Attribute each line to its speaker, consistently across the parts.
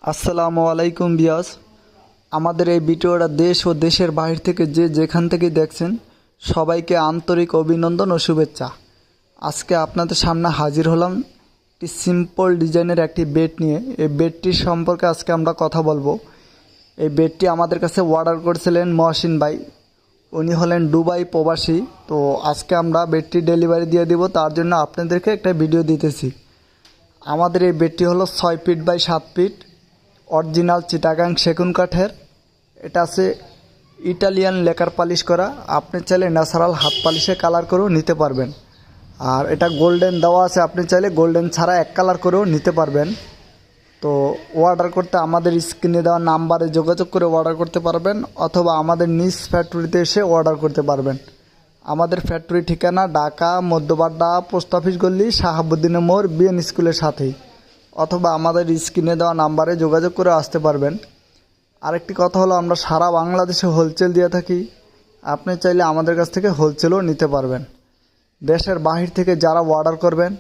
Speaker 1: আসসালামু আলাইকুম বিয়াস। আমাদের এই ভিডিওটা দেশ ও দেশের বাইরে থেকে যে যেখান থেকে দেখছেন সবাইকে আন্তরিক অভিনন্দন ও শুভেচ্ছা। আজকে আপনাদের সামনে হাজির হলাম একটি সিম্পল ডিজাইনের একটি বেড নিয়ে। এই বেডটির সম্পর্কে আজকে আমরা কথা বলবো। এই বেডটি আমাদের কাছে অর্ডার করেছিলেন মহসিন ভাই, উনি হলেন দুবাই প্রবাসী। তো আজকে আমরা বেডটি ডেলিভারি দিয়ে দিব, তার জন্য আপনাদেরকে একটা ভিডিও দিতেছি। আমাদের এই বেডটি হলো 6 feet by 7 feet, original Chittagong সেগুন কাঠের। এটা আছে ইটালিয়ান লেকার পালিশ করা। আপনি চাইলে ন্যাচারাল হাত পালিশে কালার করেও নিতে পারবেন। আর এটা গোল্ডেন দেওয়া আছে, আপনি চাইলে গোল্ডেন ছাড়া এক কালার করেও নিতে পারবেন। তো অর্ডার করতে আমাদের স্ক্রিনে দেওয়া নাম্বারে যোগাযোগ করে অর্ডার করতে পারবেন, অথবা আমাদের নিজ ফ্যাক্টরিতে এসে অর্ডার করতে পারবেন। আমাদের ফ্যাক্টরি ঠিকানা ঢাকা মধ্যবাড্ডা পোস্ট অফিস গল্লি শাহাবুদ্দিনের মোড় বিএন স্কুলের সাথেই, অথবা আমাদের স্ক্রিনে দেওয়া নাম্বারে যোগাযোগ করে আসতে পারবেন। আরেকটি কথা হলো, আমরা সারা বাংলাদেশে হোলসেল দিয়ে থাকি। আপনি চাইলে আমাদের কাছ থেকে হোলসেলও নিতে পারবেন। দেশের বাহির থেকে যারা অর্ডার করবেন,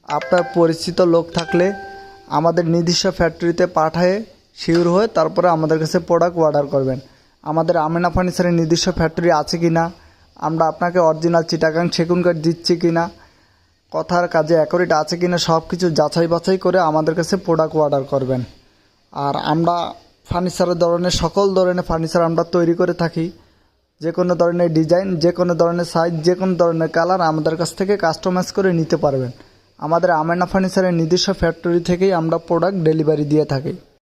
Speaker 1: আপনার পরিচিত লোক থাকলে আমাদের নির্দিষ্ট ফ্যাক্টরিতে পাঠায়ে শিওর হয়ে তারপরে আমাদের কাছে প্রোডাক্ট অর্ডার করবেন। আমাদের আমিনা ফার্নিচারের নির্দিষ্ট ফ্যাক্টরি আছে কি না, আমরা আপনাকে অরিজিনাল চিটাগাং সেগুন কাঠ দিচ্ছি কি না, কথার কাজে অ্যাকুরেট আছে কিনা, সব কিছু যাচাই বাছাই করে আমাদের কাছে প্রোডাক্ট অর্ডার করবেন। আর আমরা ফার্নিচারের ধরনের সকল ধরনের ফার্নিচার আমরা তৈরি করে থাকি। যে কোনো ধরনের ডিজাইন, যে কোনো ধরনের সাইজ, যে কোনো ধরনের কালার আমাদের কাছ থেকে কাস্টমাইজ করে নিতে পারবেন। আমাদের আমেনা ফার্নিচারের নিজস্ব ফ্যাক্টরি থেকেই আমরা প্রোডাক্ট ডেলিভারি দিয়ে থাকি।